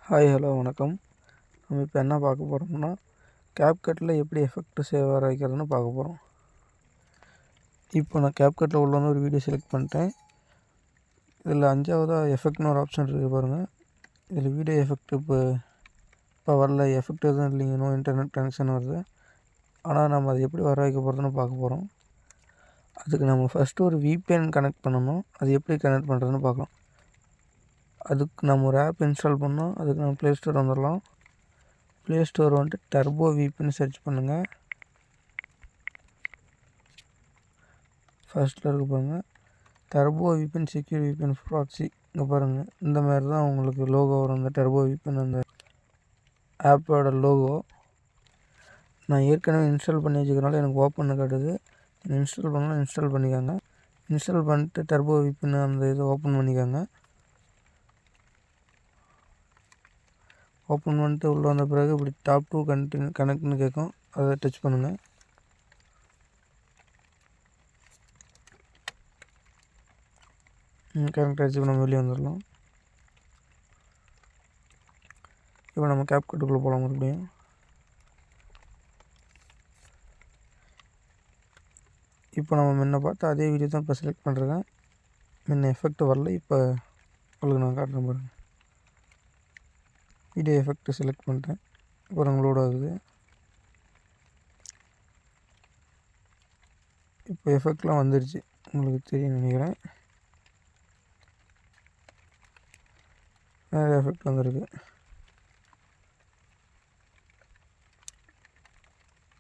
Hi hello வணக்கம். நம்ம இப்போ என்ன பார்க்க போகிறோம்னா, கேப்கட்டில் எப்படி எஃபெக்ட் சேவ் வர வைக்கிறதுன்னு பார்க்க போகிறோம். இப்போ நான் கேப்கட்டில் உள்ள ஒரு வீடியோ செலக்ட் பண்ணிட்டேன். இதில் 5வதாக எஃபெக்ட்னு ஒரு ஆப்ஷன் இருக்குது பாருங்கள். இதில் வீடியோ எஃபெக்ட் இப்போ வரல, எஃபெக்ட் எதுவும் இல்லைங்க, நோ இன்டர்நெட் கனெக்ஷன் வருது. ஆனால் நம்ம அதை எப்படி வர வைக்க போகிறதுன்னு பார்க்க போகிறோம். அதுக்கு நம்ம ஃபஸ்ட்டு ஒரு VPN கனெக்ட் பண்ணணும். அது எப்படி கனெக்ட் பண்ணுறதுன்னு பார்க்கலாம். அதுக்கு நம்ம ஒரு ஆப் இன்ஸ்டால் பண்ணோம். அதுக்கு நம்ம ப்ளே ஸ்டோர் வந்துடலாம். ப்ளே ஸ்டோர் வந்துட்டு டர்போ VPN சர்ச் பண்ணுங்கள். ஃபஸ்ட்டில் இருக்க பாருங்கள், turbo VPN secure VPN proxy. இங்கே பாருங்கள், இந்த மாதிரி தான் உங்களுக்கு லோகோ வரும். அந்த டர்போ VPN அந்த ஆப்போட லோகோ. நான் ஏற்கனவே இன்ஸ்டால் பண்ணி வச்சுக்கிறனால எனக்கு ஓப்பன் காட்டுது. இன்ஸ்டால் பண்ணலாம், இன்ஸ்டால் பண்ணிக்கோங்க. இன்ஸ்டால் பண்ணிட்டு டர்போ VPN அந்த இதை ஓப்பன் பண்ணிக்கோங்க. ஓப்பன் பண்ணிட்டு உள்ளே வந்த பிறகு இப்படி டாப் டூ கனெக்ட்னு கேட்கும். அதை டச் பண்ணுங்கள். கனெக்ட் ஆகிடுச்சு. இப்போ நம்ம வெளியே வந்துடலாம். இப்போ நம்ம கேப்கட்டுக்குள்ளே போகலாம். மறுபடியும் இப்போ நம்ம முன்ன பார்த்து அதே வீடியோ தான் இப்போ செலக்ட் பண்ணுறேன். முன்ன எஃபெக்ட் வரல, இப்போ உங்களுக்கு நான் காட்டுறேன் பாருங்கள். வீடியோ எஃபெக்ட் செலக்ட் பண்ணிட்டேன். இப்போ உங்களோட ஆகுது. இப்போ எஃபெக்ட்லாம் வந்துருச்சு, உங்களுக்கு தெரியும் நினைக்கிறேன். நிறைய எஃபெக்ட் வந்துருக்கு.